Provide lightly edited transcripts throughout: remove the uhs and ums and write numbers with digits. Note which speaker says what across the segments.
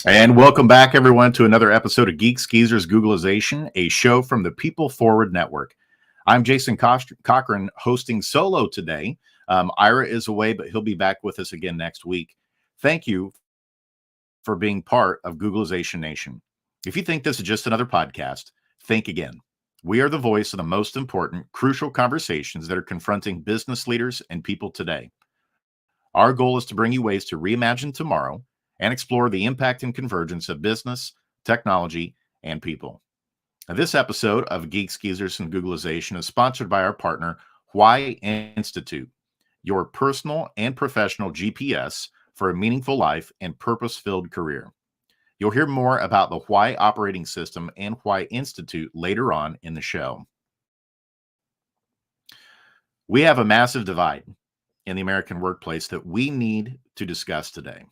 Speaker 1: And welcome back, everyone, to another episode of Geeks Geezers Googlization, a show from the People Forward Network. I'm Jason Cochran, hosting solo today. Ira is away, but he'll be back with us again next week. Thank you for being part of Googlization Nation. If you think this is just another podcast, think again. We are the voice of the most important, crucial conversations that are confronting business leaders and people today. Our goal is to bring you ways to reimagine tomorrow and explore the impact and convergence of business, technology, and people. Now, this episode of Geeks, Geezers, and Googlization is sponsored by our partner, Why Institute, your personal and professional GPS for a meaningful life and purpose-filled career. You'll hear more about the Why operating system and Why Institute later on in the show. We have a massive divide in the American workplace that we need to discuss today.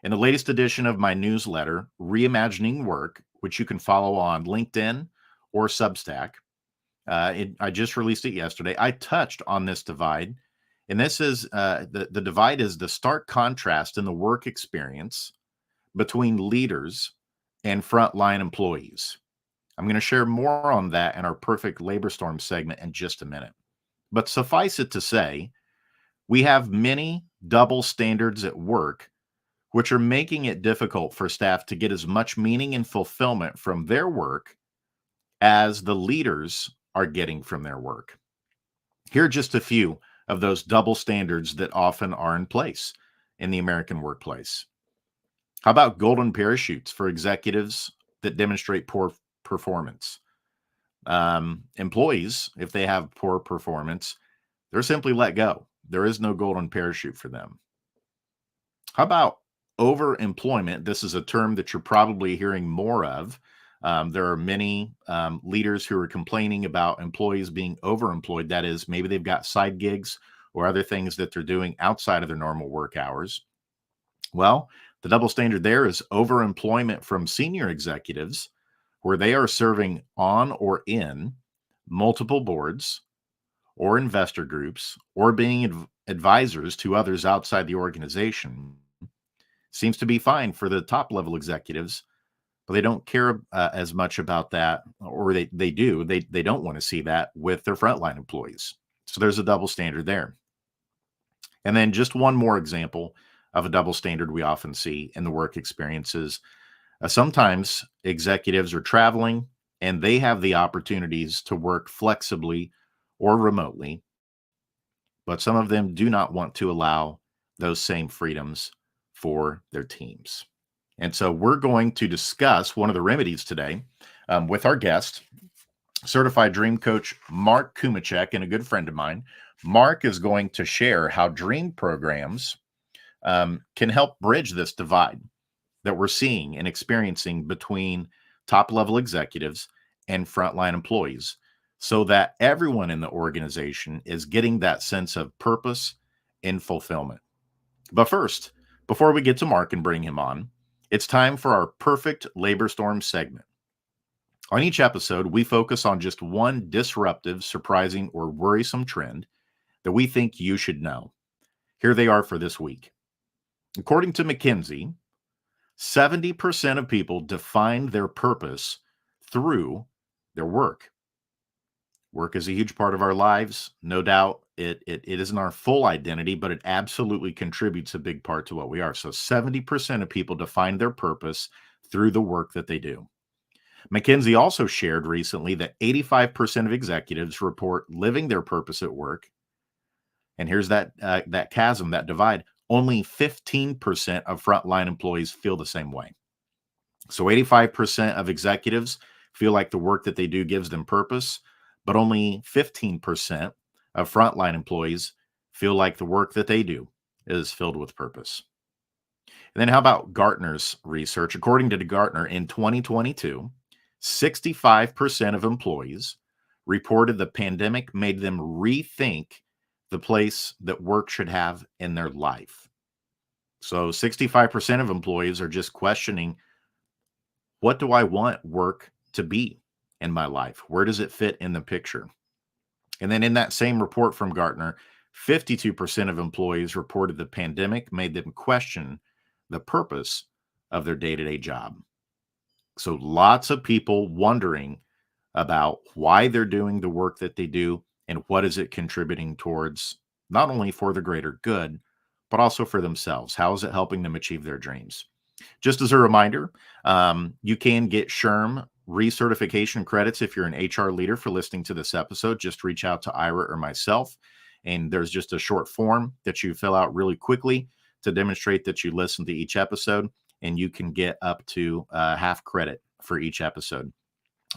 Speaker 1: In the latest edition of my newsletter, Reimagining Work, which you can follow on LinkedIn or Substack, I just released it yesterday. I touched on this divide, and this is the divide is the stark contrast in the work experience between leaders and frontline employees. I'm going to share more on that in our Perfect Labor Storm segment in just a minute. But suffice it to say, we have many double standards at work, which are making it difficult for staff to get as much meaning and fulfillment from their work as the leaders are getting from their work. Here are just a few of those double standards that often are in place in the American workplace. How about golden parachutes for executives that demonstrate poor performance? Employees, if they have poor performance, they're simply let go. There is no golden parachute for them. How about overemployment? This is a term that you're probably hearing more of. There are many leaders who are complaining about employees being overemployed. That is, maybe they've got side gigs or other things that they're doing outside of their normal work hours. Well, the double standard there is overemployment from senior executives, where they are serving on or in multiple boards or investor groups or being advisors to others outside the organization. Seems to be fine for the top level executives, but they don't care as much about that, or they do. They don't want to see that with their frontline employees. So there's a double standard there. And then just one more example of a double standard we often see in the work experiences. Sometimes executives are traveling and they have the opportunities to work flexibly or remotely, but some of them do not want to allow those same freedoms for their teams. And so we're going to discuss one of the remedies today with our guest, certified dream coach Mark Cumicek, and a good friend of mine. Mark is going to share how dream programs can help bridge this divide that we're seeing and experiencing between top level executives and frontline employees, so that everyone in the organization is getting that sense of purpose and fulfillment. But first, before we get to Mark and bring him on, it's time for our Perfect Labor Storm segment. On each episode, we focus on just one disruptive, surprising, or worrisome trend that we think you should know. Here they are for this week. According to McKinsey, 70% of people define their purpose through their work. Work is a huge part of our lives. No doubt it isn't our full identity, but it absolutely contributes a big part to what we are. So 70% of people define their purpose through the work that they do. McKinsey also shared recently that 85% of executives report living their purpose at work. And here's that chasm, that divide. Only 15% of frontline employees feel the same way. So 85% of executives feel like the work that they do gives them purpose, but only 15% of frontline employees feel like the work that they do is filled with purpose. And then how about Gartner's research? According to Gartner, in 2022, 65% of employees reported the pandemic made them rethink the place that work should have in their life. So 65% of employees are just questioning, what do I want work to be in my life? Where does it fit in the picture? And then in that same report from Gartner, 52% of employees reported the pandemic made them question the purpose of their day-to-day job. So lots of people wondering about why they're doing the work that they do and what is it contributing towards, not only for the greater good, but also for themselves. How is it helping them achieve their dreams? Just as a reminder, you can get SHRM recertification credits if you're an HR leader for listening to this episode. Just reach out to Ira or myself, and there's just a short form that you fill out really quickly to demonstrate that you listen to each episode, and you can get up to half credit for each episode.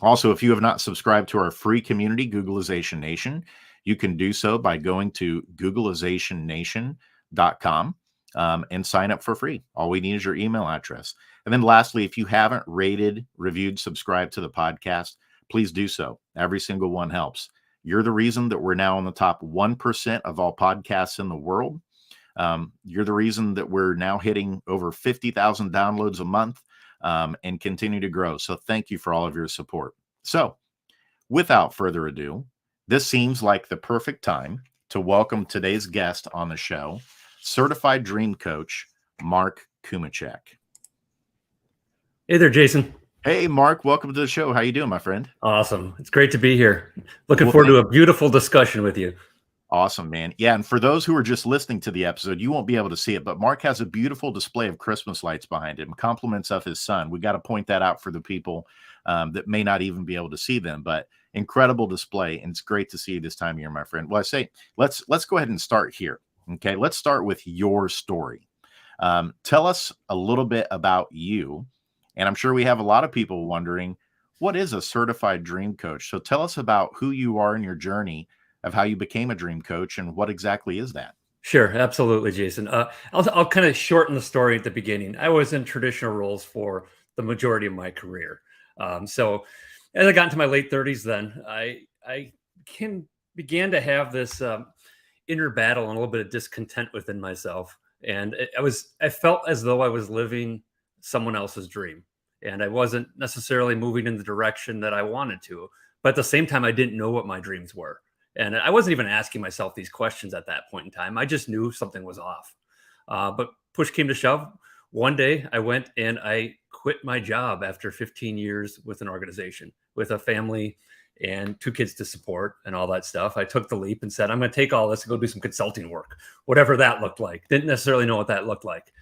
Speaker 1: Also, if you have not subscribed to our free community, Googlization Nation, you can do so by going to googlizationnation.com and sign up for free. All we need is your email address. And then lastly, if you haven't rated, reviewed, subscribed to the podcast, please do so. Every single one helps. You're the reason that we're now in the top 1% of all podcasts in the world. You're the reason that we're now hitting over 50,000 downloads a month and continue to grow. So thank you for all of your support. So without further ado, this seems like the perfect time to welcome today's guest on the show, certified dream coach, Mark Cumicek.
Speaker 2: Hey there, Jason.
Speaker 1: Hey, Mark. Welcome to the show. How you doing, my friend?
Speaker 2: Awesome. It's great to be here. Looking forward to a beautiful discussion with you.
Speaker 1: Awesome, man. Yeah, and for those who are just listening to the episode, you won't be able to see it, but Mark has a beautiful display of Christmas lights behind him, compliments of his son. We got to point that out for the people that may not even be able to see them, but incredible display, and it's great to see you this time of year, my friend. Well, I say let's go ahead and start here. Okay, let's start with your story. Tell us a little bit about you, and I'm sure we have a lot of people wondering, what is a certified dream coach? So tell us about who you are in your journey of how you became a dream coach and what exactly is that?
Speaker 2: Sure, absolutely, Jason. I'll kind of shorten the story at the beginning. I was in traditional roles for the majority of my career. So as I got into my late 30s, then I began to have this inner battle and a little bit of discontent within myself. And I felt as though I was living someone else's dream. And I wasn't necessarily moving in the direction that I wanted to. But at the same time, I didn't know what my dreams were. And I wasn't even asking myself these questions at that point in time. I just knew something was off. But push came to shove. One day I went and I quit my job after 15 years with an organization, with a family and 2 kids to support and all that stuff. I took the leap and said, I'm going to take all this and go do some consulting work, whatever that looked like. Didn't necessarily know what that looked like.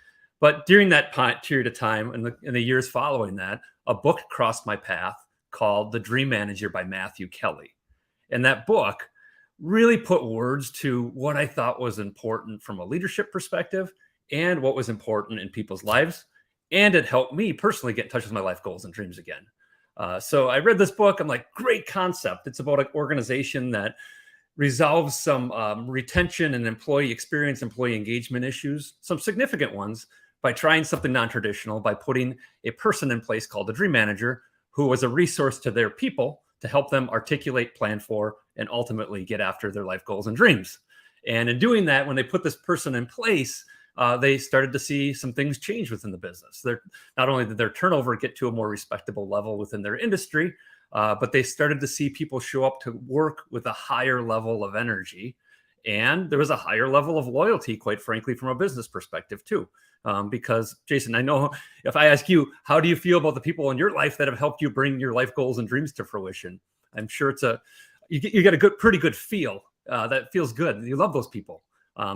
Speaker 2: But during that period of time and in the years following that, a book crossed my path called The Dream Manager by Matthew Kelly. And that book really put words to what I thought was important from a leadership perspective and what was important in people's lives. And it helped me personally get in touch with my life goals and dreams again. So I read this book. I'm like, great concept. It's about an organization that resolves some retention and employee experience, employee engagement issues, some significant ones, by trying something non-traditional, by putting a person in place called the Dream Manager, who was a resource to their people to help them articulate, plan for, and ultimately get after their life goals and dreams. And in doing that, when they put this person in place, they started to see some things change within the business. Not only did their turnover get to a more respectable level within their industry, but they started to see people show up to work with a higher level of energy. And there was a higher level of loyalty, quite frankly, from a business perspective too. Because Jason, I know if I ask you, how do you feel about the people in your life that have helped you bring your life goals and dreams to fruition? I'm sure you get a pretty good feel. That feels good. You love those people.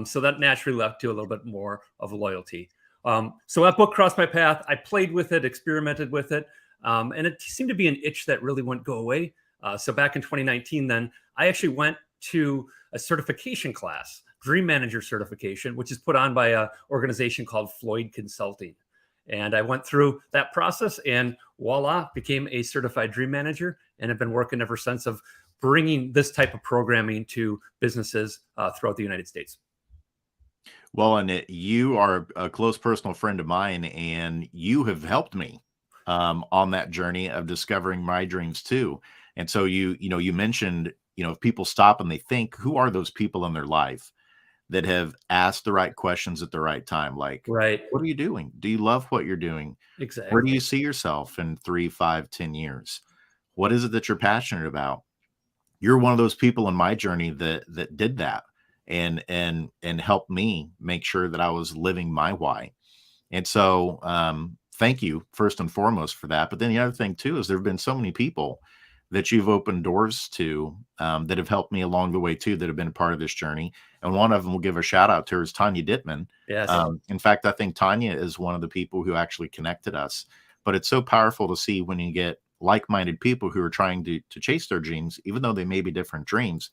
Speaker 2: So that naturally led to a little bit more of loyalty. So that book crossed my path. I played with it, experimented with it. And it seemed to be an itch that really wouldn't go away. So back in 2019, then I actually went to a certification class, Dream Manager certification, which is put on by an organization called Floyd Consulting. And I went through that process and voila, became a certified Dream Manager and have been working ever since of bringing this type of programming to businesses throughout the United States.
Speaker 1: Well, and you are a close personal friend of mine, and you have helped me on that journey of discovering my dreams too. And so you mentioned, if people stop and they think, who are those people in their life that have asked the right questions at the right time? Like,
Speaker 2: right.
Speaker 1: What are you doing? Do you love what you're doing?
Speaker 2: Exactly.
Speaker 1: Where do you see yourself in 3, 5, 10 years? What is it that you're passionate about? You're one of those people in my journey that did that and helped me make sure that I was living my why. And so thank you first and foremost for that. But then the other thing too is there have been so many people that you've opened doors to, that have helped me along the way too, that have been a part of this journey. And one of them will give a shout out to her is Tanya Dittman.
Speaker 2: Yes.
Speaker 1: In fact, I think Tanya is one of the people who actually connected us. But it's so powerful to see when you get like-minded people who are trying to chase their dreams, even though they may be different dreams.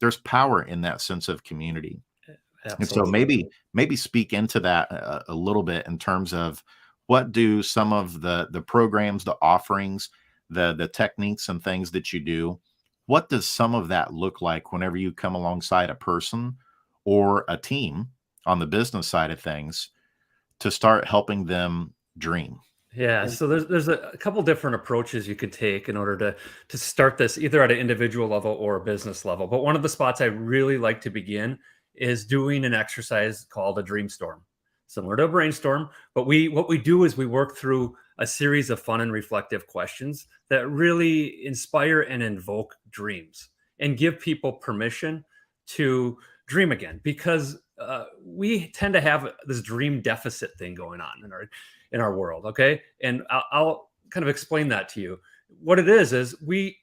Speaker 1: There's power in that sense of community. And so
Speaker 2: Absolutely.
Speaker 1: maybe speak into that a little bit in terms of what do some of the programs, the offerings, the techniques and things that you do, what does some of that look like whenever you come alongside a person or a team on the business side of things to start helping them dream?
Speaker 2: Yeah, so there's a couple different approaches you could take in order to start this either at an individual level or a business level. But one of the spots I really like to begin is doing an exercise called a dream storm, similar to a brainstorm. But what we do is we work through a series of fun and reflective questions that really inspire and invoke dreams and give people permission to dream again, because we tend to have this dream deficit thing going on in our world. Okay. And I'll kind of explain that to you. What it is we,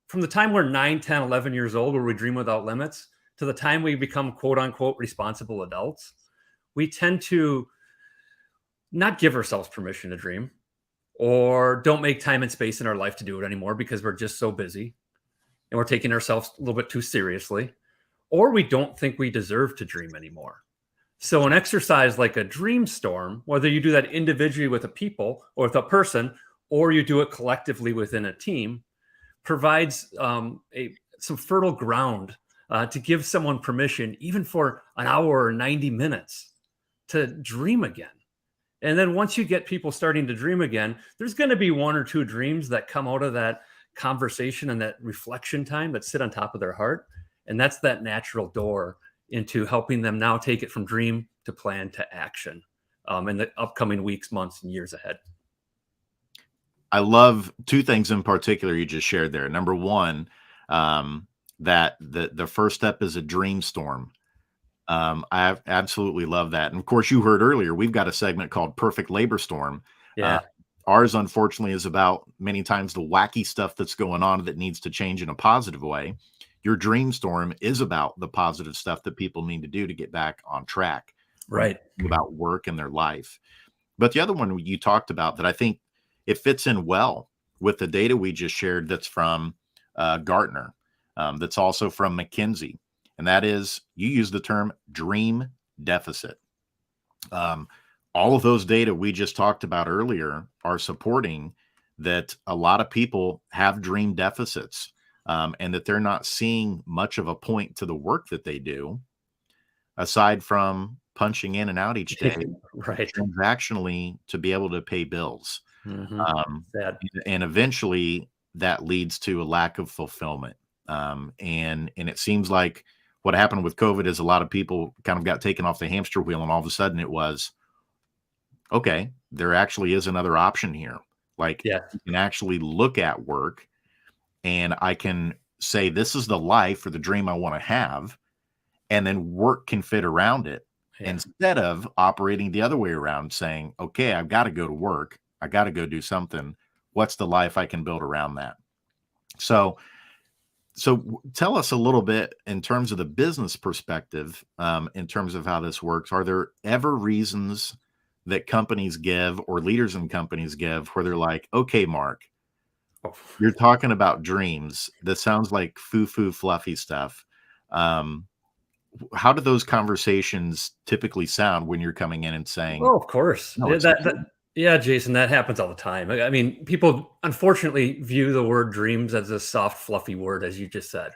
Speaker 2: from the time we're 9, 10, 11 years old, where we dream without limits, to the time we become quote unquote responsible adults, we tend to not give ourselves permission to dream, or don't make time and space in our life to do it anymore because we're just so busy and we're taking ourselves a little bit too seriously, or we don't think we deserve to dream anymore. So an exercise like a dream storm, whether you do that individually with a people or with a person, or you do it collectively within a team, provides some fertile ground to give someone permission, even for an hour or 90 minutes, to dream again. And then once you get people starting to dream again, there's going to be one or two dreams that come out of that conversation and that reflection time that sit on top of their heart. And that's that natural door into helping them now take it from dream to plan to action in the upcoming weeks, months, and years ahead.
Speaker 1: I love two things in particular you just shared there. Number one, that the first step is a dream storm. I absolutely love that. And of course, you heard earlier, we've got a segment called Perfect Labor Storm.
Speaker 2: Yeah.
Speaker 1: Ours, unfortunately, is about many times the wacky stuff that's going on that needs to change in a positive way. Your dream storm is about the positive stuff that people need to do to get back on track.
Speaker 2: Right.
Speaker 1: About work and their life. But the other one you talked about that I think it fits in well with the data we just shared that's from Gartner, that's also from McKinsey. And that is, you use the term dream deficit. All of those data we just talked about earlier are supporting that a lot of people have dream deficits, and that they're not seeing much of a point to the work that they do, aside from punching in and out each day,
Speaker 2: right,
Speaker 1: transactionally, to be able to pay bills.
Speaker 2: Sad.
Speaker 1: And eventually that leads to a lack of fulfillment. And it seems like what happened with COVID is a lot of people kind of got taken off the hamster wheel, and all of a sudden it was, okay, there actually is another option here. Like,
Speaker 2: Yeah.
Speaker 1: you can actually look at work and I can say, this is the life or the dream I want to have. And then work can fit around it, instead of operating the other way around, saying, okay, I've got to go to work. I got to go do something. What's the life I can build around that? So tell us a little bit in terms of the business perspective, in terms of how this works. Are there ever reasons that companies give, or leaders in companies give, where they're like, okay, Mark, you're talking about dreams. This sounds like foo-foo fluffy stuff. How do those conversations typically sound when you're coming in and saying,
Speaker 2: Oh, of course.
Speaker 1: no,
Speaker 2: Yeah, Jason, that happens all the time. I mean, people unfortunately view the word dreams as a soft, fluffy word, as you just said.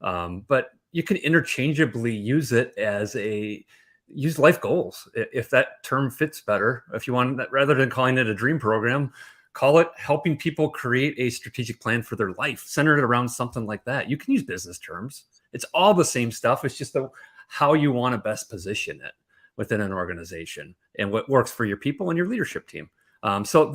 Speaker 2: But you can interchangeably use it as use life goals if that term fits better. If you want that, rather than calling it a dream program, call it helping people create a strategic plan for their life centered around something like that. You can use business terms. It's all the same stuff. It's just how you want to best position it within an organization and what works for your people and your leadership team. So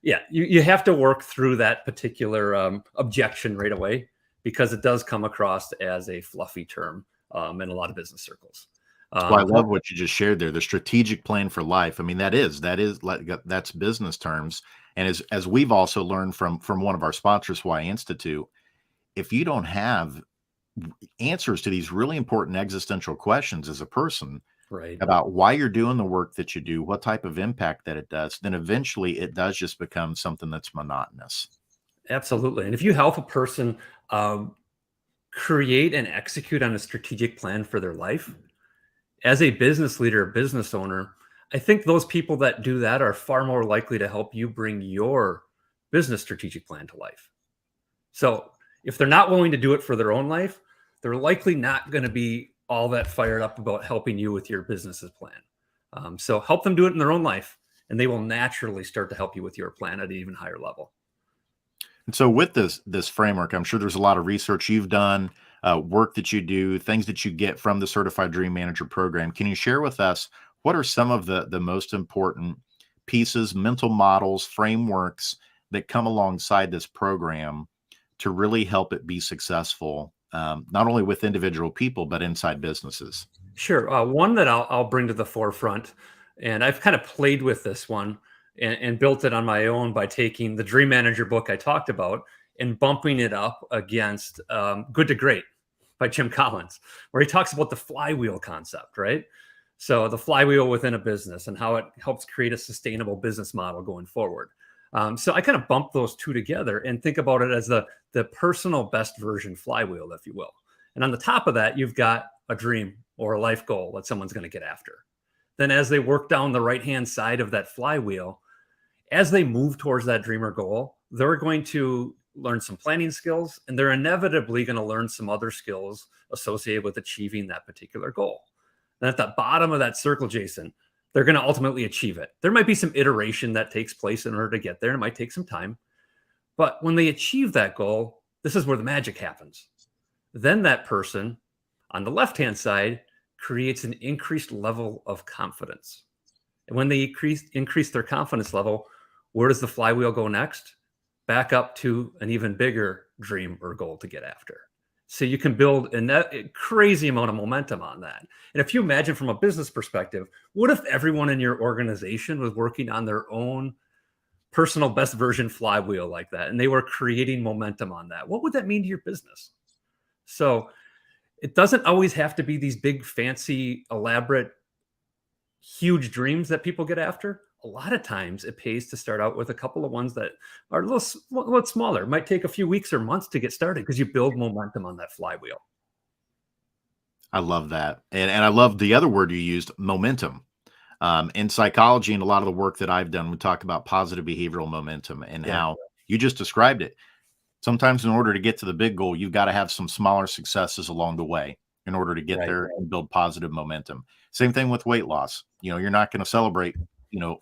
Speaker 2: you have to work through that particular objection right away, because it does come across as a fluffy term in a lot of business circles.
Speaker 1: Well, I love
Speaker 2: So-
Speaker 1: what you just shared there, the strategic plan for life. I mean, that is like that's business terms. And as we've also learned from one of our sponsors, Why Institute, if you don't have answers to these really important existential questions as a person
Speaker 2: right.
Speaker 1: about why you're doing the work that you do, what type of impact that it does, then eventually it does just become something that's monotonous.
Speaker 2: Absolutely. And if you help a person um, create and execute on a strategic plan for their life, as a business leader, a business owner, I think those people that do that are far more likely to help you bring your business strategic plan to life. So if they're not willing to do it for their own life, they're likely not going to be all that fired up about helping you with your business's plan. So help them do it in their own life, and they will naturally start to help you with your plan at an even higher level.
Speaker 1: And so with this framework, I'm sure there's a lot of research you've done, work that you do, things that you get from the Certified Dream Manager program. Can you share with us what are some of the most important pieces, mental models, frameworks that come alongside this program to really help it be successful, not only with individual people but inside businesses?
Speaker 2: Sure. One that I'll bring to the forefront, and I've kind of played with this one and built it on my own by taking the Dream Manager book I talked about and bumping it up against Good to Great by Jim Collins, where he talks about the flywheel concept, right? So the flywheel within a business and how it helps create a sustainable business model going forward. So I kind of bump those two together and think about it as the personal best version flywheel, if you will. And on the top of that, you've got a dream or a life goal that someone's going to get after. Then, as they work down the right hand side of that flywheel, as they move towards that dream or goal, they're going to learn some planning skills and they're inevitably going to learn some other skills associated with achieving that particular goal. And at the bottom of that circle, Jason, they're going to ultimately achieve it. There might be some iteration that takes place in order to get there. It might take some time. But when they achieve that goal, this is where the magic happens. Then that person on the left hand side creates an increased level of confidence. And when they increase their confidence level, where does the flywheel go next? Back up to an even bigger dream or goal to get after. So you can build a crazy amount of momentum on that. And if you imagine from a business perspective, what if everyone in your organization was working on their own personal best version flywheel like that, and they were creating momentum on that? What would that mean to your business? So it doesn't always have to be these big, fancy, elaborate, huge dreams that people get after. A lot of times it pays to start out with a couple of ones that are a little smaller. It might take a few weeks or months to get started because you build momentum on that flywheel.
Speaker 1: I love that. And I love the other word you used, momentum. In psychology and a lot of the work that I've done, we talk about positive behavioral momentum and
Speaker 2: Yeah.
Speaker 1: how you just described it. Sometimes in order to get to the big goal, you've got to have some smaller successes along the way in order to get
Speaker 2: Right.
Speaker 1: there and build positive momentum. Same thing with weight loss. You're not going to celebrate,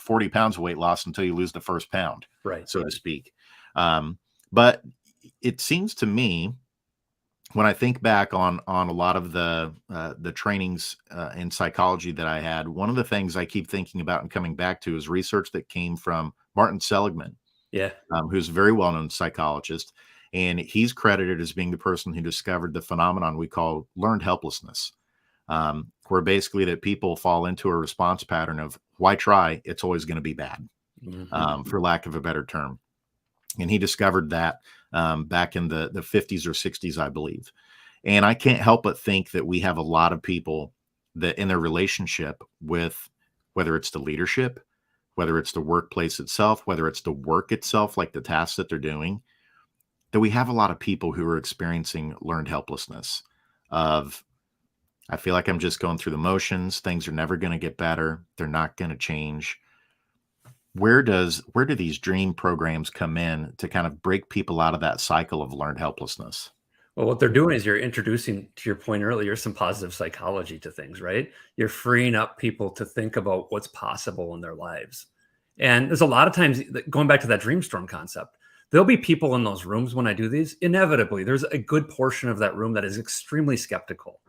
Speaker 1: 40 pounds of weight loss until you lose the first pound,
Speaker 2: Right.
Speaker 1: so to speak. But it seems to me when I think back on a lot of the trainings in psychology that I had, one of the things I keep thinking about and coming back to is research that came from Martin Seligman,
Speaker 2: Yeah.
Speaker 1: who's a very well-known psychologist, and he's credited as being the person who discovered the phenomenon we call learned helplessness, where basically that people fall into a response pattern of why try? It's always going to be bad,
Speaker 2: Mhm.
Speaker 1: for lack of a better term. And he discovered that back in the 50s or 60s, I believe. And I can't help but think that we have a lot of people that in their relationship with whether it's the leadership, whether it's the workplace itself, whether it's the work itself, like the tasks that they're doing, that we have a lot of people who are experiencing learned helplessness of, I feel like I'm just going through the motions. Things are never going to get better. They're not going to change. Where do these dream programs come in to kind of break people out of that cycle of learned helplessness?
Speaker 2: Well, what they're doing is you're introducing, to your point earlier, some positive psychology to things, right? You're freeing up people to think about what's possible in their lives. And there's a lot of times, going back to that dreamstorm concept, there'll be people in those rooms when I do these. Inevitably, there's a good portion of that room that is extremely skeptical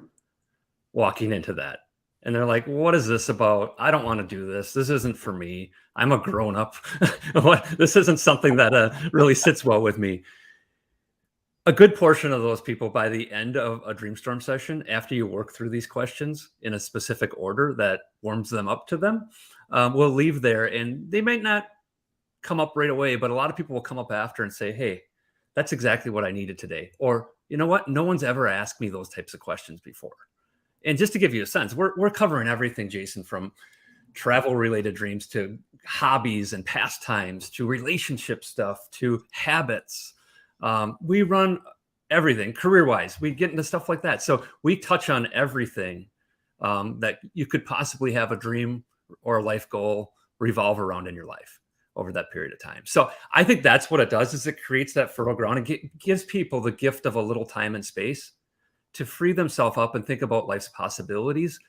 Speaker 2: walking into that. And they're like, what is this about? I don't want to do this. This isn't for me. I'm a grown up. This isn't something that really sits well with me. A good portion of those people by the end of a Dreamstorm session, after you work through these questions in a specific order that warms them up to them, will leave there, and they might not come up right away, but a lot of people will come up after and say, "Hey, that's exactly what I needed today." Or, "You know what? No one's ever asked me those types of questions before." And just to give you a sense, we're covering everything, Jason, from travel related dreams to hobbies and pastimes to relationship stuff to habits. We run everything career wise. We get into stuff like that. So we touch on everything that you could possibly have a dream or a life goal revolve around in your life over that period of time. So I think that's what it does is it creates that fertile ground and gives people the gift of a little time and space to free themselves up and think about life's possibilities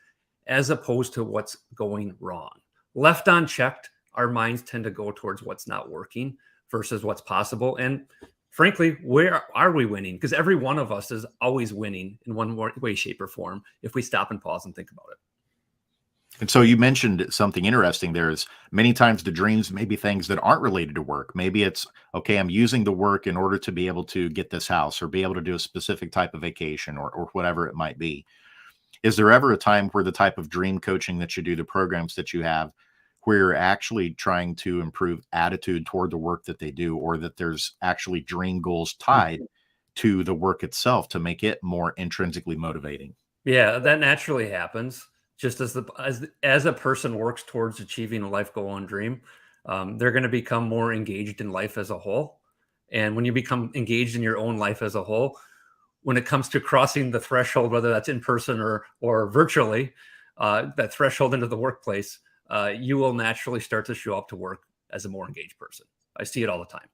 Speaker 2: as opposed to what's going wrong. Left unchecked, our minds tend to go towards what's not working versus what's possible. And frankly, where are we winning? Because every one of us is always winning in one way, shape, or form if we stop and pause and think about it.
Speaker 1: And so you mentioned something interesting there is many times the dreams may be things that aren't related to work. Maybe it's, okay, I'm using the work in order to be able to get this house or be able to do a specific type of vacation or whatever it might be. Is there ever a time where the type of dream coaching that you do, the programs that you have, where you're actually trying to improve attitude toward the work that they do, or that there's actually dream goals tied to the work itself to make it more intrinsically motivating?
Speaker 2: Yeah, that naturally happens. Just as a person works towards achieving a life goal and dream, they're going to become more engaged in life as a whole. And when you become engaged in your own life as a whole, when it comes to crossing the threshold, whether that's in person or virtually, that threshold into the workplace, you will naturally start to show up to work as a more engaged person. I see it all the time.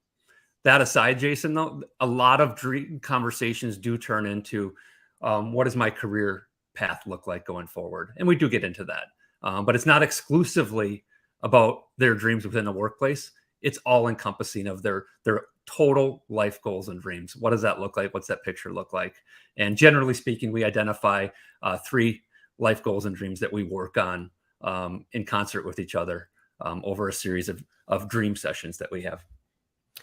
Speaker 2: That aside, Jason, though, a lot of dream conversations do turn into what does my career path look like going forward? And we do get into that. But it's not exclusively about their dreams within the workplace. It's all encompassing of their total life goals and dreams. What does that look like? What's that picture look like? And generally speaking, we identify 3 life goals and dreams that we work on in concert with each other over a series of dream sessions that we have.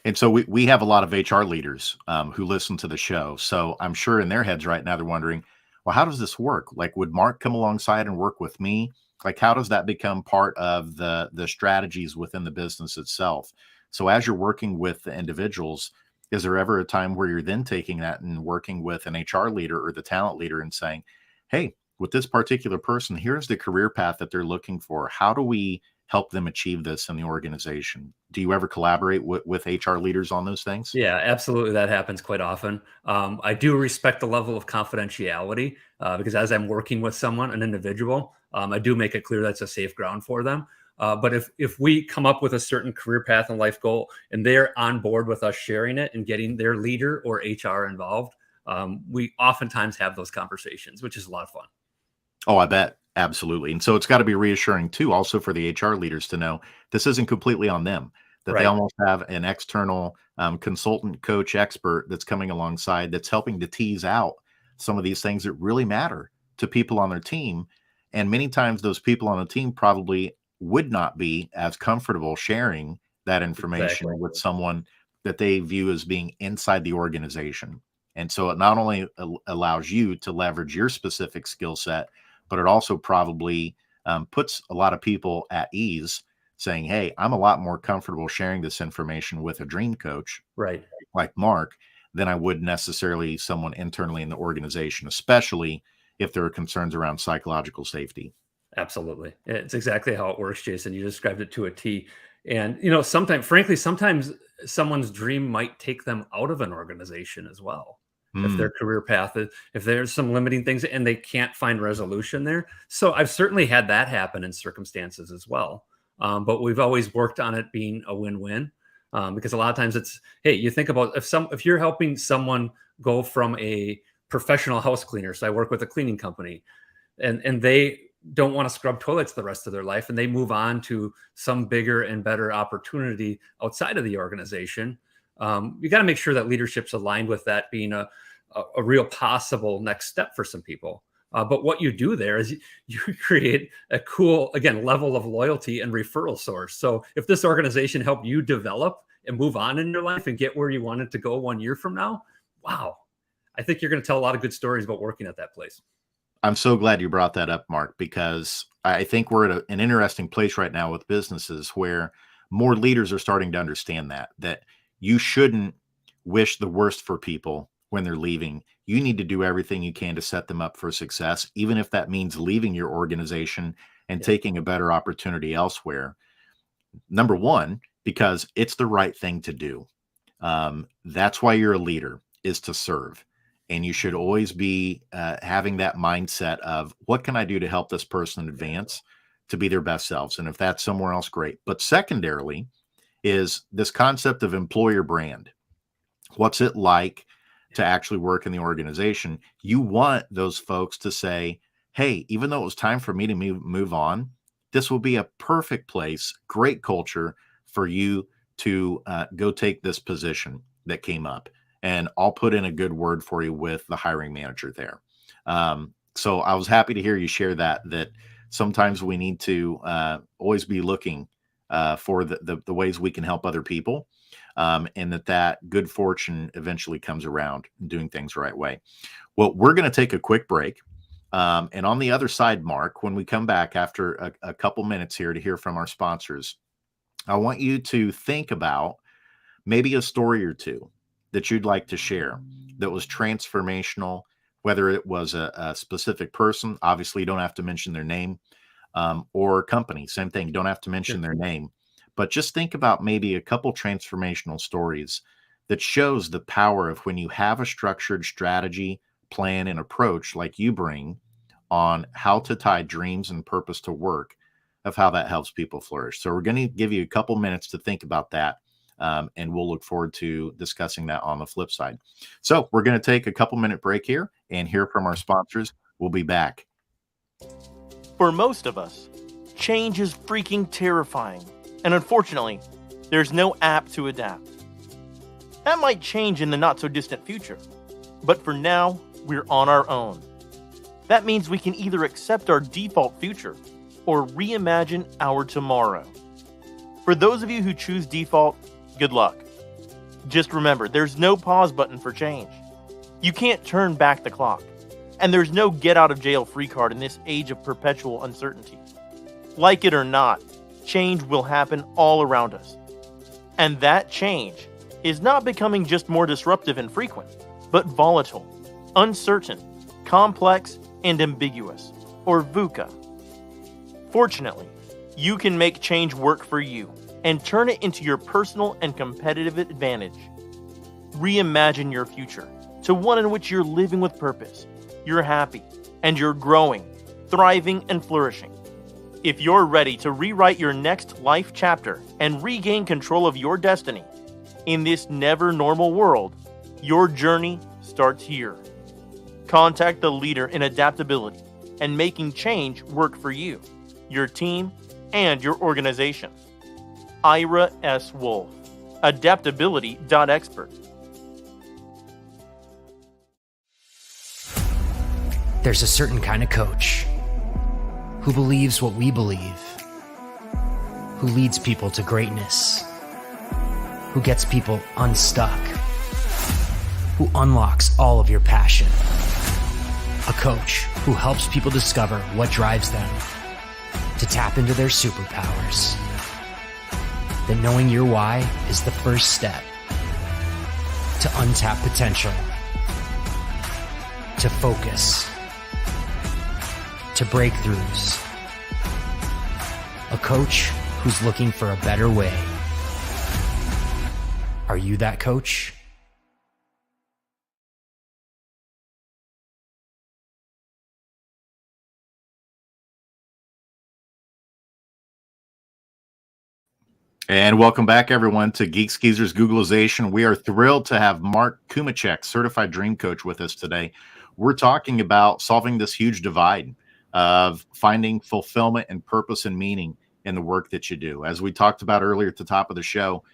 Speaker 1: And so we have a lot of HR leaders who listen to the show. So I'm sure in their heads right now, they're wondering, well, how does this work? Like, would Mark come alongside and work with me? Like, how does that become part of the strategies within the business itself? So as you're working with the individuals, is there ever a time where you're then taking that and working with an HR leader or the talent leader and saying, hey, with this particular person, here's the career path that they're looking for. How do we help them achieve this in the organization? Do you ever collaborate with HR leaders on those things?
Speaker 2: Yeah, absolutely. That happens quite often. I do respect the level of confidentiality because as I'm working with someone, an individual, I do make it clear that's a safe ground for them. But if we come up with a certain career path and life goal, and they're on board with us sharing it and getting their leader or HR involved, we oftentimes have those conversations, which is a lot of fun.
Speaker 1: Oh, I bet. Absolutely. And so it's got to be reassuring too, also for the HR leaders to know this isn't completely on them, that they
Speaker 2: Right.
Speaker 1: almost have an external consultant, coach, expert that's coming alongside that's helping to tease out some of these things that really matter to people on their team. And many times those people on the team probably would not be as comfortable sharing that
Speaker 2: Exactly.
Speaker 1: information with someone that they view as being inside the organization. And so it not only allows you to leverage your specific skill set, but it also probably puts a lot of people at ease saying, hey, I'm a lot more comfortable sharing this information with a dream coach
Speaker 2: Right.
Speaker 1: like Mark than I would necessarily someone internally in the organization, especially if there are concerns around psychological safety.
Speaker 2: Absolutely. It's exactly how it works, Jason. You described it to a T. And, sometimes someone's dream might take them out of an organization as well. If
Speaker 1: Mm.
Speaker 2: their career path, if there's some limiting things and they can't find resolution there. So I've certainly had that happen in circumstances as well. But we've always worked on it being a win-win because a lot of times it's, hey, you think about if you're helping someone go from a professional house cleaner. So I work with a cleaning company and they don't want to scrub toilets the rest of their life and they move on to some bigger and better opportunity outside of the organization. You got to make sure that leadership's aligned with that being a real possible next step for some people. But what you do there is you create a cool, again, level of loyalty and referral source. So if this organization helped you develop and move on in your life and get where you wanted to go 1 year from now, wow, I think you're going to tell a lot of good stories about working at that place.
Speaker 1: I'm so glad you brought that up, Mark, because I think we're at an interesting place right now with businesses where more leaders are starting to understand that you shouldn't wish the worst for people when they're leaving. You need to do everything you can to set them up for success, even if that means leaving your organization and
Speaker 2: Yeah.
Speaker 1: taking a better opportunity elsewhere. Number one, because it's the right thing to do. That's why you're a leader, is to serve. And you should always be having that mindset of what can I do to help this person advance to be their best selves? And if that's somewhere else, great. But secondarily is this concept of employer brand. What's it like to actually work in the organization? You want those folks to say, hey, even though it was time for me to move on, this will be a perfect place, great culture for you to go take this position that came up. And I'll put in a good word for you with the hiring manager there. So I was happy to hear you share that sometimes we need to always be looking for the ways we can help other people. And that good fortune eventually comes around doing things the right way. Well, we're going to take a quick break. And on the other side, Mark, when we come back after a couple minutes here to hear from our sponsors, I want you to think about maybe a story or two that you'd like to share that was transformational, whether it was a specific person. Obviously, you don't have to mention their name, or company. Same thing. You don't have to mention their name, but just think about maybe a couple transformational stories that shows the power of when you have a structured strategy, plan, and approach like you bring on how to tie dreams and purpose to work, of how that helps people flourish. So we're going to give you a couple minutes to think about that. And we'll look forward to discussing that on the flip side. So we're going to take a couple minute break here and hear from our sponsors. We'll be back.
Speaker 3: For most of us, change is freaking terrifying, and unfortunately, there's no app to adapt. That might change in the not-so-distant future, but for now, we're on our own. That means we can either accept our default future or reimagine our tomorrow. For those of you who choose default, good luck. Just remember, there's no pause button for change. You can't turn back the clock. And there's no get-out-of-jail-free card in this age of perpetual uncertainty. Like it or not, change will happen all around us. And that change is not becoming just more disruptive and frequent, but volatile, uncertain, complex, and ambiguous, or VUCA. Fortunately, you can make change work for you and turn it into your personal and competitive advantage. Reimagine your future to one in which you're living with purpose, you're happy, and you're growing, thriving, and flourishing. If you're ready to rewrite your next life chapter and regain control of your destiny in this never normal world, your journey starts here. Contact the leader in adaptability and making change work for you, your team, and your organization. Ira S. Wolfe, adaptability.expert.
Speaker 4: There's a certain kind of coach who believes what we believe, who leads people to greatness, who gets people unstuck, who unlocks all of your passion. A coach who helps people discover what drives them, to tap into their superpowers. That knowing your why is the first step to untap potential, to focus, to breakthroughs. A coach who's looking for a better way. Are you that coach?
Speaker 1: And welcome back, everyone, to Geeks Geezers Googlization. We are thrilled to have Mark Cumicek, certified dream coach, with us today. We're talking about solving this huge divide of finding fulfillment and purpose and meaning in the work that you do. As we talked about earlier at the top of the show,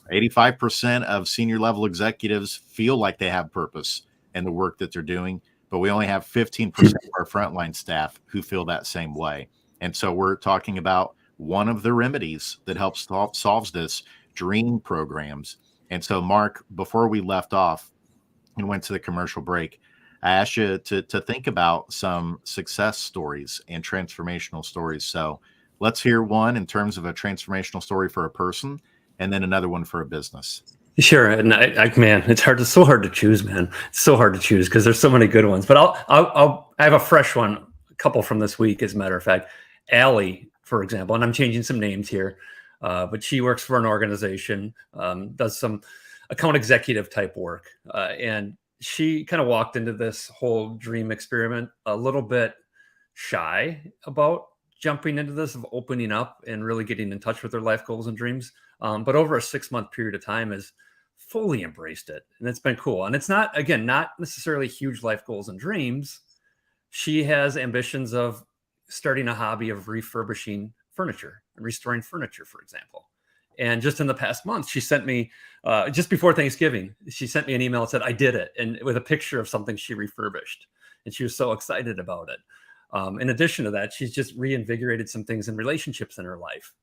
Speaker 1: 85% of senior level executives feel like they have purpose in the work that they're doing, but we only have 15% of our frontline staff who feel that same way. And so we're talking about one of the remedies that helps solves this, dream programs. And so, Mark, before we left off, and went to the commercial break, I asked you to think about some success stories and transformational stories. So let's hear one in terms of a transformational story for a person, and then another one for a business.
Speaker 2: Sure, and man, it's hard. It's so hard to choose, man. It's so hard to choose because there's so many good ones. But I have a fresh one, a couple from this week, as a matter of fact. Allie, for example, and I'm changing some names here, but she works for an organization, does some account executive type work, and she kind of walked into this whole dream experiment a little bit shy about jumping into this, of opening up and really getting in touch with her life goals and dreams. But over a 6-month period of time has fully embraced it. And it's been cool. And it's not, again, not necessarily huge life goals and dreams. She has ambitions of starting a hobby of refurbishing furniture and restoring furniture, for example. And just in the past month, she sent me, just before Thanksgiving, she sent me an email and said, I did it. And with a picture of something she refurbished. And she was so excited about it. In addition to that, she's just reinvigorated some things in relationships in her life.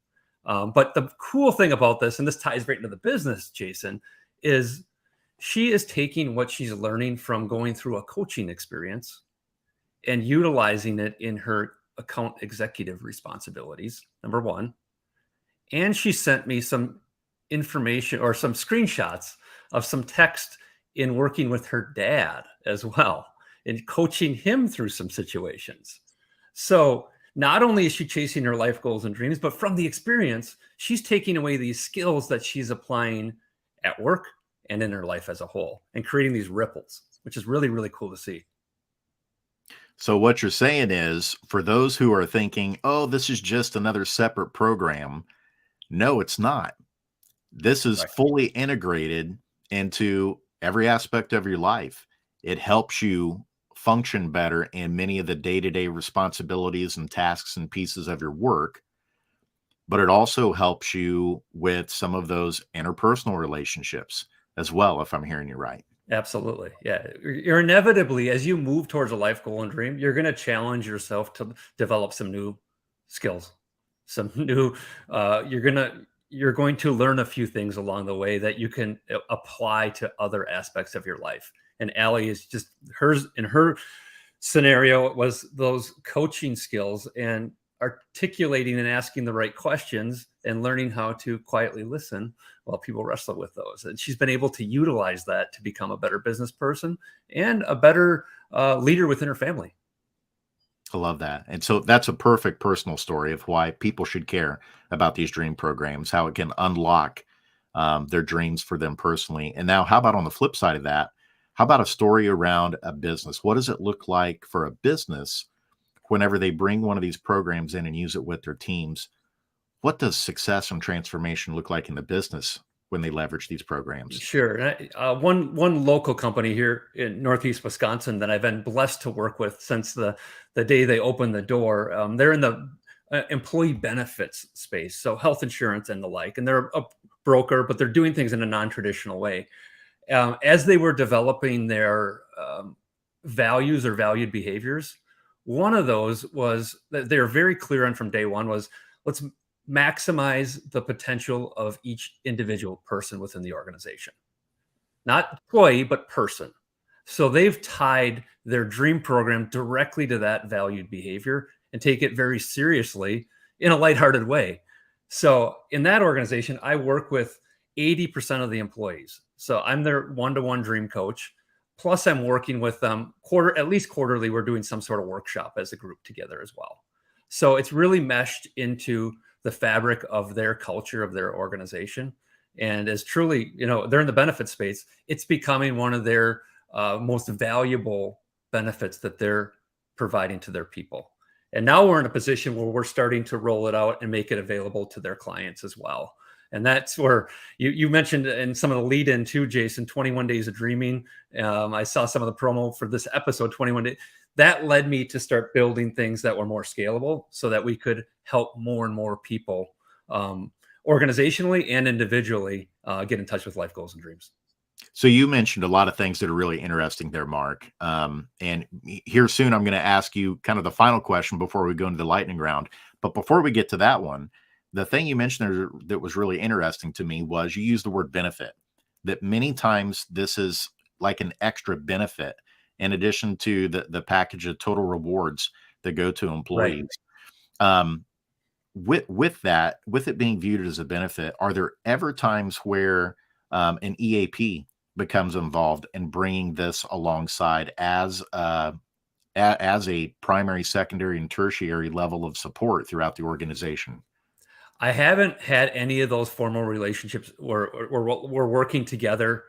Speaker 2: But the cool thing about this, and this ties right into the business, Jason, is she is taking what she's learning from going through a coaching experience and utilizing it in her account executive responsibilities, number one. And she sent me some information or some screenshots of some text in working with her dad as well, and coaching him through some situations. So not only is she chasing her life goals and dreams, but from the experience, she's taking away these skills that she's applying at work and in her life as a whole, and creating these ripples, which is really, really cool to see.
Speaker 1: So what you're saying is, for those who are thinking, oh, this is just another separate program, no, it's not. This is fully integrated into every aspect of your life. It helps you function better in many of the day-to-day responsibilities and tasks and pieces of your work, but it also helps you with some of those interpersonal relationships as well, if I'm hearing you right.
Speaker 2: Absolutely. Yeah. You're inevitably, as you move towards a life goal and dream, you're going to challenge yourself to develop some new skills, some new, you're going to learn a few things along the way that you can apply to other aspects of your life. And Allie is just in her scenario, it was those coaching skills and articulating and asking the right questions and learning how to quietly listen while people wrestle with those. And she's been able to utilize that to become a better business person and a better leader within her family.
Speaker 1: I love that. And so that's a perfect personal story of why people should care about these dream programs, how it can unlock their dreams for them personally. And now, how about on the flip side of that? How about a story around a business? What does it look like for a business whenever they bring one of these programs in and use it with their teams? What does success and transformation look like in the business when they leverage these programs?
Speaker 2: Sure. One local company here in Northeast Wisconsin that I've been blessed to work with since the day they opened the door. They're in the employee benefits space, so health insurance and the like. And they're a broker, but they're doing things in a non-traditional way. As they were developing their values or valued behaviors, one of those was that they're very clear on from day one was, let's maximize the potential of each individual person within the organization, not employee, but person. So they've tied their dream program directly to that valued behavior and take it very seriously in a lighthearted way. So in that organization, I work with 80% of the employees. So I'm their one-to-one dream coach. Plus I'm working with them at least quarterly. We're doing some sort of workshop as a group together as well. So it's really meshed into the fabric of their culture, of their organization. And as truly, they're in the benefit space, it's becoming one of their most valuable benefits that they're providing to their people. And now we're in a position where we're starting to roll it out and make it available to their clients as well. And that's where you mentioned in some of the lead in too, Jason, 21 Days of Dreaming. I saw some of the promo for this episode, 21 Days. That led me to start building things that were more scalable so that we could help more and more people organizationally and individually get in touch with life goals and dreams.
Speaker 1: So you mentioned a lot of things that are really interesting there, Mark. And here soon, I'm going to ask you kind of the final question before we go into the lightning round. But before we get to that one, the thing you mentioned there that was really interesting to me was you used the word benefit, that many times this is like an extra benefit in addition to the package of total rewards that go to employees. Um, with that, with it being viewed as a benefit, are there ever times where an EAP becomes involved in bringing this alongside as a primary, secondary, and tertiary level of support throughout the organization?
Speaker 2: I haven't had any of those formal relationships where we're working together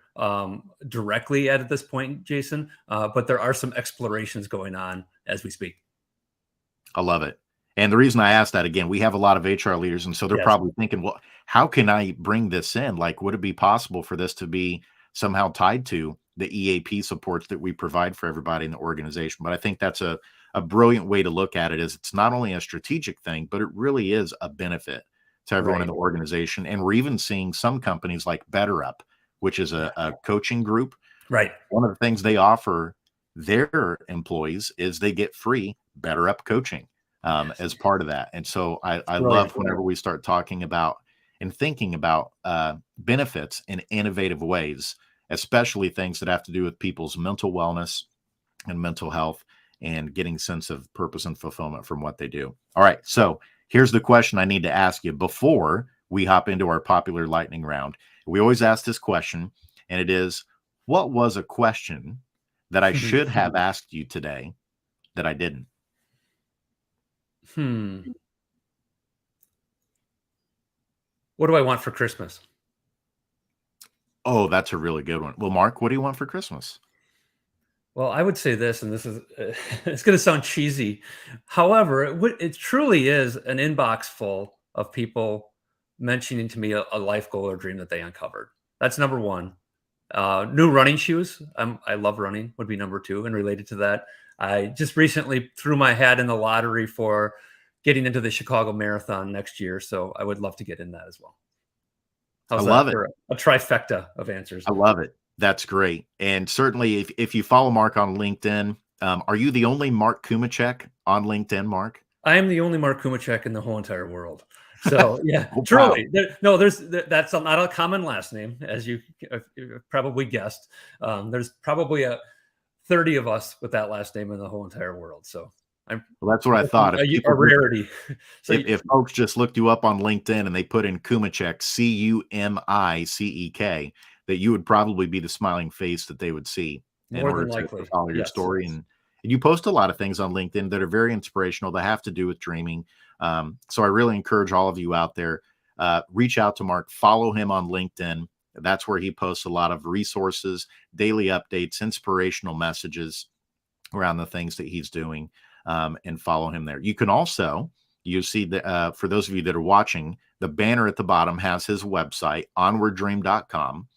Speaker 2: directly at this point, Jason. But there are some explorations going on as we speak.
Speaker 1: I love it. And the reason I asked that, again, we have a lot of HR leaders, and so they're
Speaker 2: Yes.
Speaker 1: probably thinking, well, how can I bring this in? Like, would it be possible for this to be somehow tied to the EAP supports that we provide for everybody in the organization? But I think that's a brilliant way to look at it, is it's not only a strategic thing, but it really is a benefit to everyone in
Speaker 2: Right.
Speaker 1: the organization. And we're even seeing some companies like BetterUp, which is a coaching group.
Speaker 2: Right.
Speaker 1: One of the things they offer their employees is they get free BetterUp coaching as part of that. And so I
Speaker 2: Brilliant.
Speaker 1: love whenever we start talking about and thinking about benefits in innovative ways, especially things that have to do with people's mental wellness and mental health and getting sense of purpose and fulfillment from what they do. All right. So here's the question I need to ask you before we hop into our popular lightning round. We always ask this question, and it is, what was a question that I should have asked you today that I didn't?
Speaker 2: What do I want for Christmas?
Speaker 1: Oh, that's a really good one. Well, Mark, what do you want for Christmas?
Speaker 2: Well, I would say this, and this is it's going to sound cheesy. However, it truly is an inbox full of people mentioning to me a life goal or dream that they uncovered. That's number one. New running shoes. I love running, would be number two. And related to that, I just recently threw my hat in the lottery for getting into the Chicago Marathon next year. So I would love to get in that as well. How's
Speaker 1: I love
Speaker 2: that
Speaker 1: it.
Speaker 2: for a trifecta of answers?
Speaker 1: I love it. That's great. And certainly if you follow Mark on LinkedIn, are you the only Mark Cumicek on LinkedIn, Mark?
Speaker 2: I am the only Mark Cumicek in the whole entire world. So yeah,
Speaker 1: Oh, wow.
Speaker 2: truly. That's not a common last name, as you probably guessed. There's probably 30 of us with that last name in the whole entire world. So
Speaker 1: Well, that's what I thought. If
Speaker 2: a
Speaker 1: people
Speaker 2: rarity. So
Speaker 1: if folks just looked you up on LinkedIn and they put in Cumicek, Cumicek, that you would probably be the smiling face that they would see in
Speaker 2: more
Speaker 1: order
Speaker 2: than
Speaker 1: to
Speaker 2: likely,
Speaker 1: follow your
Speaker 2: yes.
Speaker 1: story. And you post a lot of things on LinkedIn that are very inspirational, that have to do with dreaming. So I really encourage all of you out there, reach out to Mark, follow him on LinkedIn. That's where he posts a lot of resources, daily updates, inspirational messages around the things that he's doing, and follow him there. You can also, you see that for those of you that are watching, the banner at the bottom has his website, onwarddream.com.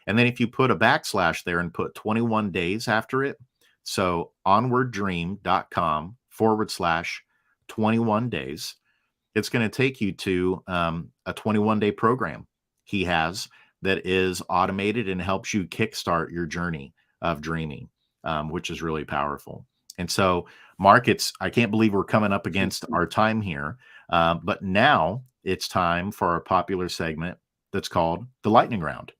Speaker 1: And then if you put a backslash there and put 21 days after it, so onwarddream.com/21 days, it's going to take you to a 21-day program he has that is automated and helps you kickstart your journey of dreaming, which is really powerful. And so, Mark, I can't believe we're coming up against our time here, but now it's time for our popular segment that's called the Lightning Round.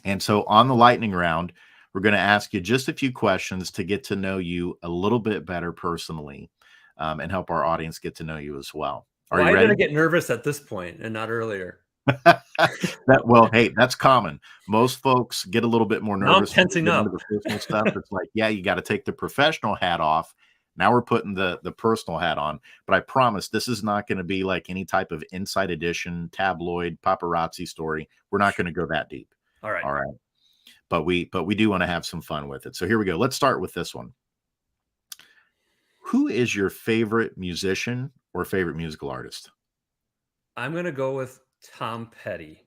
Speaker 1: And so on the Lightning Round, we're going to ask you just a few questions to get to know you a little bit better personally, and help our audience get to know you as well. Are you ready?
Speaker 2: Why did I get nervous at this point and not earlier?
Speaker 1: Well, hey, that's common. Most folks get a little bit more
Speaker 2: Now I'm
Speaker 1: nervous when they
Speaker 2: tensing
Speaker 1: get
Speaker 2: up.
Speaker 1: into the personal stuff. It's like, yeah, you got to take the professional hat off. Now we're putting the personal hat on. But I promise this is not going to be like any type of Inside Edition, tabloid, paparazzi story. We're not going to go that deep.
Speaker 2: All right.
Speaker 1: All right. But we do want to have some fun with it. So here we go. Let's start with this one. Who is your favorite musician or favorite musical artist?
Speaker 2: I'm going to go with Tom Petty.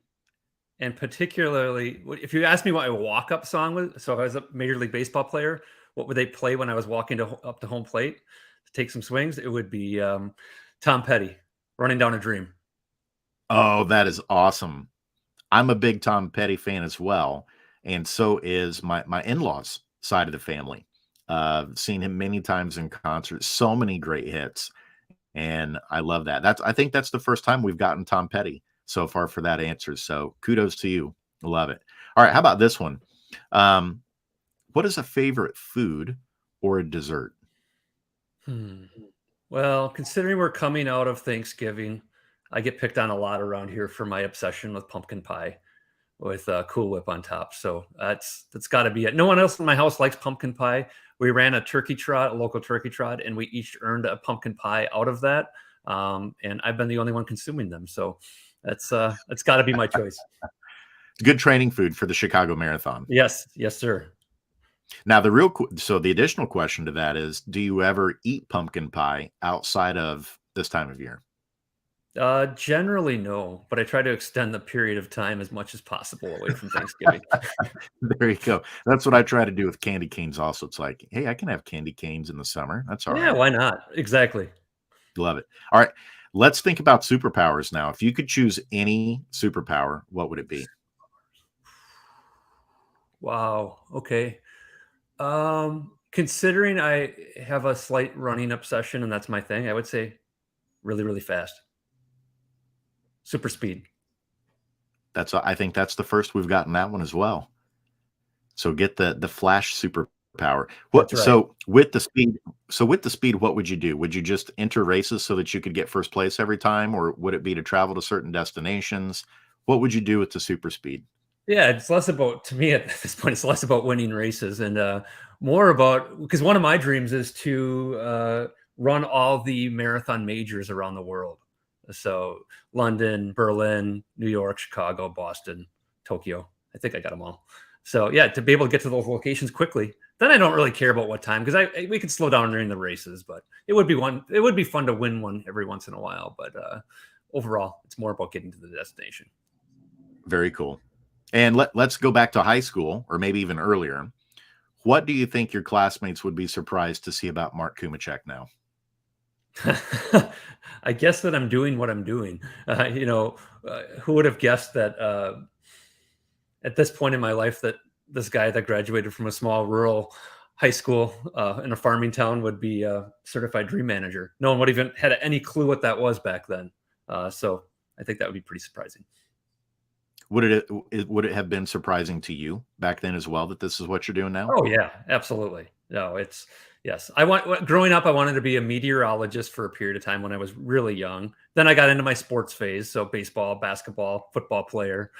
Speaker 2: And particularly, if you ask me what my walk-up song was, so if I was a Major League Baseball player, what would they play when I was walking up to home plate to take some swings? It would be Tom Petty, Running Down a Dream.
Speaker 1: Oh, that is awesome. I'm a big Tom Petty fan as well. And so is my in-laws side of the family. Seen him many times in concert, so many great hits. And I love that. I think that's the first time we've gotten Tom Petty so far for that answer. So kudos to you. Love it. All right. How about this one? What is a favorite food or a dessert?
Speaker 2: Well, considering we're coming out of Thanksgiving, I get picked on a lot around here for my obsession with pumpkin pie with Cool Whip on top. So that's got to be it. No one else in my house likes pumpkin pie. We ran a turkey trot, a local turkey trot, and we each earned a pumpkin pie out of that. And I've been the only one consuming them. So that's got to be my choice.
Speaker 1: It's good training food for the Chicago Marathon.
Speaker 2: Yes, sir.
Speaker 1: Now, so the additional question to that is, do you ever eat pumpkin pie outside of this time of year?
Speaker 2: Generally, no, but I try to extend the period of time as much as possible away from Thanksgiving.
Speaker 1: There you go. That's what I try to do with candy canes also. It's like, hey, I can have candy canes in the summer. That's all
Speaker 2: Yeah,
Speaker 1: right.
Speaker 2: why not? Exactly.
Speaker 1: Love it. All right. Let's think about superpowers now. If you could choose any superpower, what would it be?
Speaker 2: Wow. Okay. Considering I have a slight running obsession and that's my thing, I would say really, really fast. Super speed.
Speaker 1: I think that's the first we've gotten that one as well. So get the flash superpower.
Speaker 2: That's right.
Speaker 1: So with the speed, what would you do? Would you just enter races so that you could get first place every time, or would it be to travel to certain destinations? What would you do with the super speed?
Speaker 2: Yeah, it's less about, to me at this point, it's less about winning races and more about, because one of my dreams is to run all the marathon majors around the world. So London, Berlin, New York, Chicago, Boston, Tokyo. I think I got them all. So yeah, to be able to get to those locations quickly, then I don't really care about what time, because we could slow down during the races, but it would be fun to win one every once in a while. But overall, it's more about getting to the destination.
Speaker 1: Very cool. And let's go back to high school, or maybe even earlier. What do you think your classmates would be surprised to see about Mark Cumicek now?
Speaker 2: I guess that I'm doing what I'm doing. Who would have guessed that at this point in my life that this guy that graduated from a small rural high school in a farming town would be a certified dream manager? No one would even had any clue what that was back then. So I think that would be pretty surprising.
Speaker 1: Would it have been surprising to you back then as well that this is what you're doing now?
Speaker 2: Oh yeah, absolutely. No, yes. Growing up, I wanted to be a meteorologist for a period of time when I was really young. Then I got into my sports phase, so baseball, basketball, football player.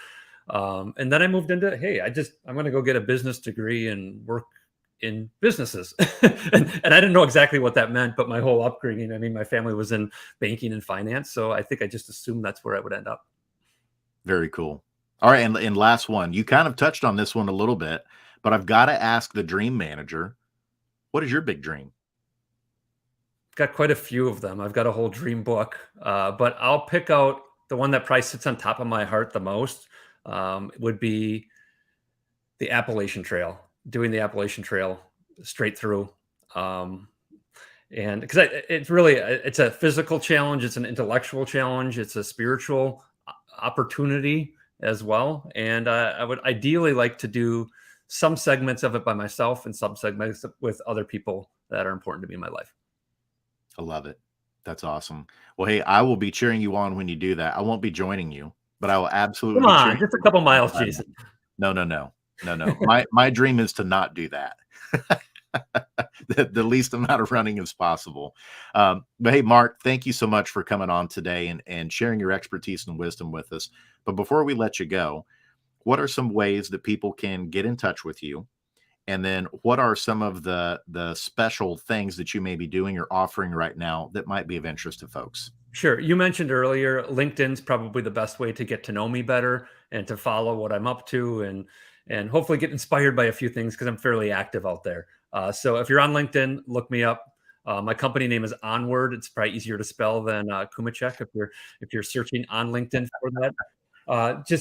Speaker 2: And then I moved into, hey, I'm going to go get a business degree and work in businesses. and I didn't know exactly what that meant, but my whole upbringing, I mean, my family was in banking and finance. So I think I just assumed that's where I would end up.
Speaker 1: Very cool. All right. And last one, you kind of touched on this one a little bit, but I've got to ask the dream manager, what is your big dream?
Speaker 2: Got quite a few of them. I've got a whole dream book, but I'll pick out the one that probably sits on top of my heart the most. Would be the Appalachian Trail, doing the Appalachian Trail straight through. And because it's a physical challenge, it's an intellectual challenge, it's a spiritual opportunity as well. And I would ideally like to do some segments of it by myself and some segments with other people that are important to me in my life.
Speaker 1: I love it. That's awesome. Well, hey, I will be cheering you on when you do that. I won't be joining you, but I will absolutely.
Speaker 2: Come on, just a couple miles, Jason.
Speaker 1: No. My dream is to not do that. the least amount of running as possible. But hey, Mark, thank you so much for coming on today and sharing your expertise and wisdom with us. But before we let you go, what are some ways that people can get in touch with you? And then what are some of the special things that you may be doing or offering right now that might be of interest to folks?
Speaker 2: Sure. You mentioned earlier, LinkedIn's probably the best way to get to know me better and to follow what I'm up to and hopefully get inspired by a few things, because I'm fairly active out there. So if you're on LinkedIn, look me up. My company name is Onward. It's probably easier to spell than Cumicek if you're searching on LinkedIn for that.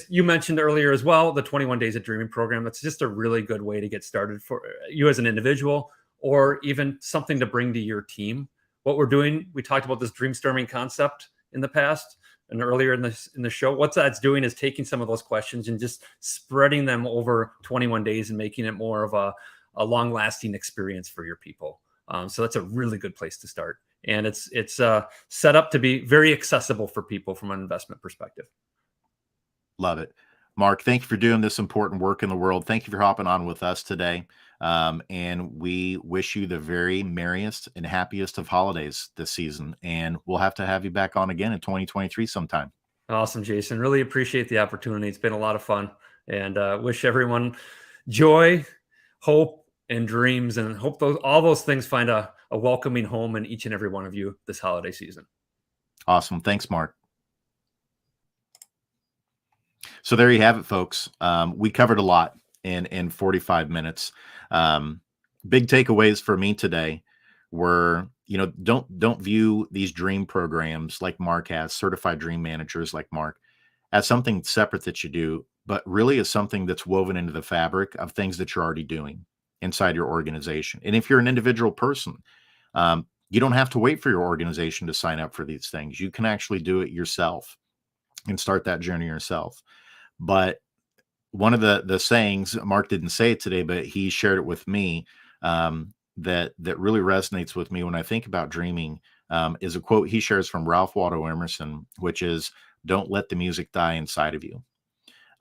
Speaker 2: You mentioned earlier as well, the 21 Days of Dreaming program. That's just a really good way to get started for you as an individual, or even something to bring to your team. What we're doing, we talked about this dreamstorming concept in the past and earlier in the show. What that's doing is taking some of those questions and just spreading them over 21 days and making it more of a long-lasting experience for your people. So that's a really good place to start. And it's set up to be very accessible for people from an investment perspective.
Speaker 1: Love it. Mark, thank you for doing this important work in the world. Thank you for hopping on with us today. And we wish you the very merriest and happiest of holidays this season. And we'll have to have you back on again in 2023 sometime.
Speaker 2: Awesome, Jason. Really appreciate the opportunity. It's been a lot of fun, and wish everyone joy, hope, and dreams, and hope all those things find a welcoming home in each and every one of you this holiday season.
Speaker 1: Awesome. Thanks, Mark. So there you have it, folks. We covered a lot in 45 minutes. Big takeaways for me today were, don't view these dream programs like Mark has, certified dream managers like Mark, as something separate that you do, but really as something that's woven into the fabric of things that you're already doing inside your organization. And if you're an individual person, you don't have to wait for your organization to sign up for these things. You can actually do it yourself and start that journey yourself. But one of the sayings, Mark didn't say it today, but he shared it with me, that really resonates with me when I think about dreaming, is a quote he shares from Ralph Waldo Emerson, which is, "Don't let the music die inside of you."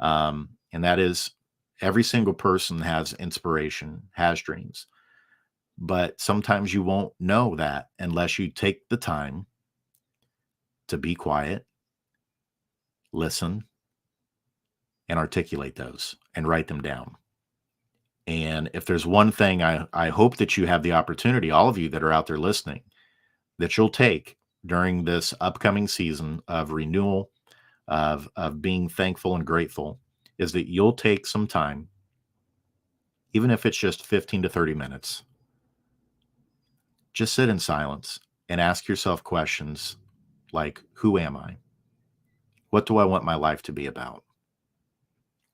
Speaker 1: And that is, every single person has inspiration, has dreams. But sometimes you won't know that unless you take the time to be quiet, listen, and articulate those and write them down. And if there's one thing I hope that you have the opportunity, all of you that are out there listening, that you'll take during this upcoming season of renewal, of being thankful and grateful, is that you'll take some time, even if it's just 15 to 30 minutes, just sit in silence and ask yourself questions like, who am I? What do I want my life to be about?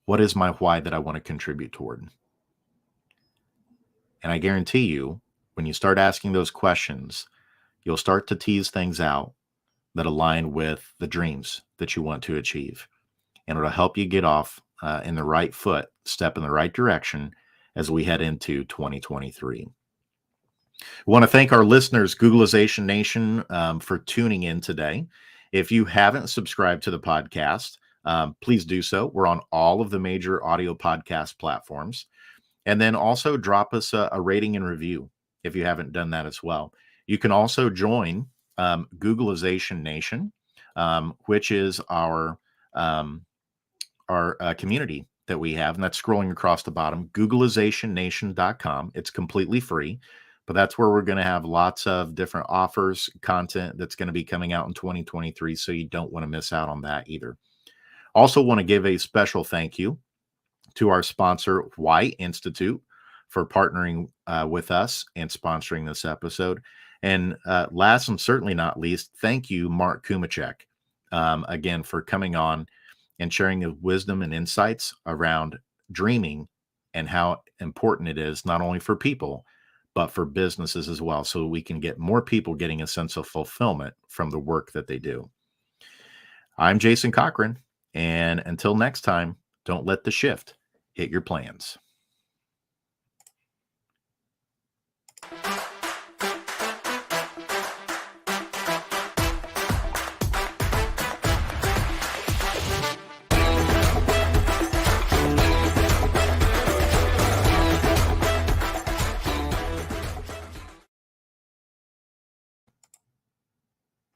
Speaker 1: What is my why that I want to contribute toward? And I guarantee you, when you start asking those questions, you'll start to tease things out that align with the dreams that you want to achieve. And it'll help you get off in the right foot, step in the right direction as we head into 2023. We want to thank our listeners, Googlization Nation, for tuning in today. If you haven't subscribed to the podcast, please do so. We're on all of the major audio podcast platforms. And then also drop us a rating and review if you haven't done that as well. You can also join Googlization Nation, which is our community that we have. And that's scrolling across the bottom, googlizationnation.com. It's completely free. But that's where we're going to have lots of different offers, content that's going to be coming out in 2023. So you don't want to miss out on that either. Also want to give a special thank you to our sponsor, Why Institute, for partnering with us and sponsoring this episode. And last and certainly not least, thank you, Mark Cumicek, again, for coming on and sharing the wisdom and insights around dreaming and how important it is, not only for people, but for businesses as well, so we can get more people getting a sense of fulfillment from the work that they do. I'm Jason Cochran, and until next time, don't let the shift hit your plans.